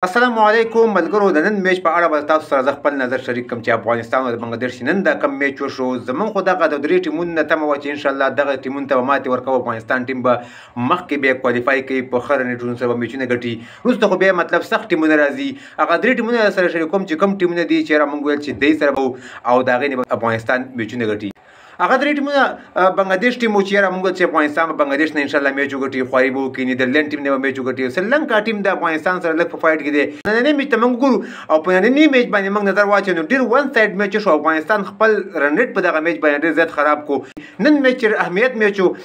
السلام علیکم ملګرو. د نن میچ په اړه به تاسو سره زه خپل نظر شریک کوم چې افغانستان او بنګلادیش نن دا کم میچ وشو. زمونږ خو دغه د درې ټیمونو نه تمه وه چې انشاءالله دغه ټیمونو ته به ماتې ورکوو. افغانستان ټیم به مخکې بیا کوالیفای کوي، په ښه رنټونو سره به میچونه ګټي. وروسته خو بیا مطلب سخت ټیمونه راځي. هغه درې ټیمونه سره شریکوم چې کوم ټیمونه دي چې موږ ویل چې دوی سره به او د هغې نه به افغانستان میچونه ګټي. هغه درې ټیمونه بنګلادیش ټیم و چې یاره موږ چې افغانستان به بنګلادیش نه انشاءالله میچ وګټي، خواري به وکړي. نیدرلینډ ټیم نه به میچ وګټي. سریلانکا ټیم د افغانستان سره لږ په فایټ کې دی. نننی میچ ته موږ ګورو او په نننی میچ باندې موږ نظر واچوو نو ډېر ون سایډ میچ شو. افغانستان خپل رن ریټ په دغه میچ باندې ډېر زیات خراب کو. نن میچ اهمیت میچ و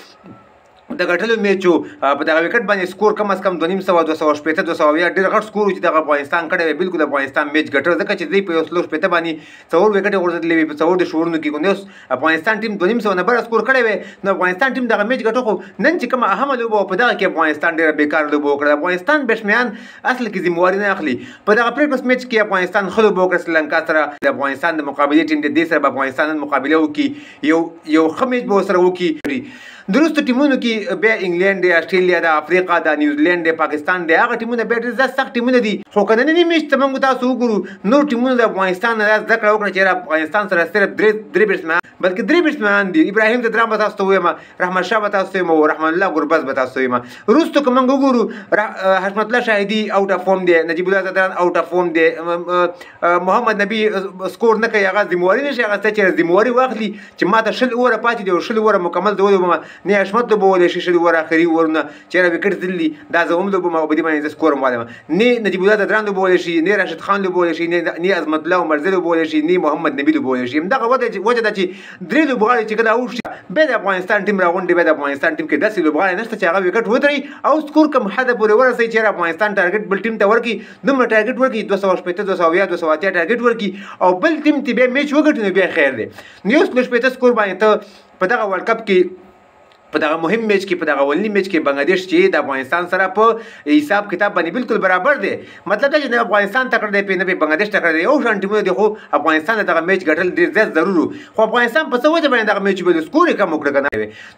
د ګټلو میچ و. په دغه وکټ باندې سکور کم از کم 250 260 200 ډېر غټ سکور و چې دغه افغانستان کړی وی. بالکل افغانستان میچ ګټل ځکه چې دوی په 160 باندې 4 وکټې غورځېدلې وي په 4 د شورونو کې. نو اوس افغانستان ټیم 250 نه بره سکور کړی وی. نو افغانستان ټیم دغه میچ ګټو. خو نن چې کومه اهمه لوبه وه په دغه کې افغانستان ډېره بیکاره لوبه وکړه. افغانستان بشمیان اصل کې ذمواري نه اخلي. په دغه پریکړه میچ کې افغانستان ښه لوبه وکړه سریلانکا سره. د افغانستان د مقابلې ټیم د دې سره به افغانستان مقابله وکړي، یو ښه میچ به ورسره وکړي. د وروستو ټیمونو کې بیا انګلینډ دی، استرالیا ده، افریقا ده، نیوزیلینډ دی، پاکستان دی. هغه ټیمونه بیا ډېر زیات سخت ټیمونه دي. خو که ننني میچ ته موږ تاسو وګورو نور ټیمونو د افغانستان نه دا زده کړه وکړه چې افغانستان سره صرف درې بیټسمنان بلکې درې بیټسمنان دي. ابراهیم ځدران به تاسو ته ووایم، رحمت شاه به تاسو ته ووایم او رحمان الله ګربز به تاسو ته ووایم. وروسته که موږ وګورو حشمت الله شاهدي آوټ اف فورم دی، نجیب الله ځدران آوټ اف فورم دی، محمد نبي سکور نه کوي. هغه ذمواري نشي اخیستی چې ذمواري واخلي چې ما ته 20 اووره پاتې دي او 20 اووره مکمل زه ولوبم. نه حشمت لوبولی شي 20 اووره اخري اوورونه چېرې وکټ تللي دا زه هم لوبم او په دې باندې زه سکور هم وایم. نه نجیب الله ځدران لوبولی شي، نه راشد خان لوبولی شي، نه عظمت الله عمرزی لوبولی شي، نه محمد نبي لوبولی شي. همدغه وجه ده چې درې لوبغاړي چې کله اوټ شي بیا د افغانستان ټیم راغونډي. بیا د افغانستان ټیم کې داسې لوبغاړي نشته چې هغه وکټ ودري او سکور کم حده پورې ورسوي چې افغانستان ټارګټ بل ټیم ته ورکړي. دومره ټارګټ ورکړي 260 270 280 ټارګټ ورکړي او بل ټیم ته بیا میچ وګټي نو بیا خیر دی. نو اوس 260 سکور باندې ته په دغه ورلډ کپ کې په دغه مهم میچ کې په دغه اولني میچ کې بنګلادیش چې د افغانستان سره په حساب کتاب باندې بالکل برابر دی. مطلب دا چې افغانستان تکړه دی نه بنګلادیش تکړه دی. یو شان ټیمونه دي خو افغانستان دغه میچ ګټل ډېر زیات ضروري. خو افغانستان په څه وجه باندې دغه میچ به سکور یې کم وکړه کنه.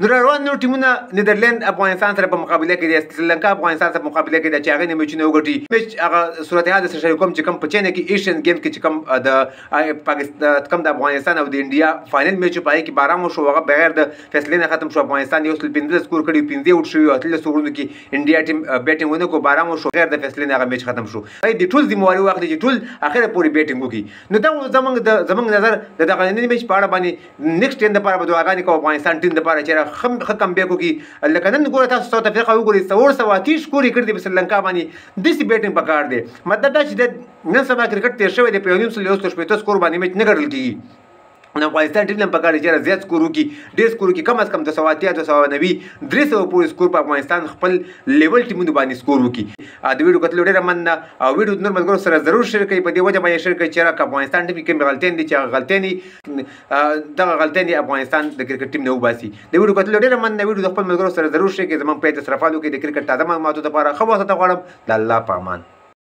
نو روان نور ټیمونه نیدرلینډ افغانستان سره په مقابله کې دي، سریلانکا افغانستان سره په مقابله کې دي چې هغه نه میچونه وګټي. میچ هغه صورتحال سره شریکوم چې کوم په چینه کې ایشین گیم کې چې کوم د پاکستان کوم د افغانستان او د انډیا فائنل میچ په کې بارام شو، هغه بغیر د فیصلې نه ختم شو. افغانستان یو 15 سکور کړي، 15 اوټ شوي او 13 سکورونو کې انډیا ټیم بیټینګ ونه کو، بارام شو، غیر د فیصلې نه هغه میچ ختم شو. د ټول ذمواري واخلي چې ټول اخره پورې بیټینګ وکړي. نو دا زمونږ نظر د دغه ننني میچ په اړه باندې نیکسټ ټیم لپاره به دعاګانې کوو افغانستان ټیم لپاره چې ښه کم بیک وکړي. لکه نن ګوره تاسو ساوث افریقا وګورئ 130 سکور یې کړي دي په سریلانکا باندې. داسې بیټینګ پکار دی. مطلب دا چې نن سبا کرکټ تېر شوی دی په 1.1 سکور باندې میچ نه ګټل کېږي. نو افغانستان ټیم په کار چې زیات سکور وکړي، ډېر سکور وکړي، کم از کم 280 290 300 پورې سکور په افغانستان خپل لیول ټیمونو باندې سکور وکړي. د ویډیو کتلو ډېره مننه او ویډیو نور ملګرو سره ضرور شیر کړئ. په دې وجه باندې شیر کړئ چې افغانستان ټیم کې کومې غلطۍ دي چې هغه غلطۍ دغه غلطۍ افغانستان د کرکټ ټیم نه وباسي. د ویډیو کتلو ډېره مننه. ویډیو د خپل ملګرو سره ضرور شیر کړئ. زموږ پیج ته سره فالو کړئ د کرکټ تازه معلوماتو لپاره. ښه وخت ته غواړم. د الله په امان.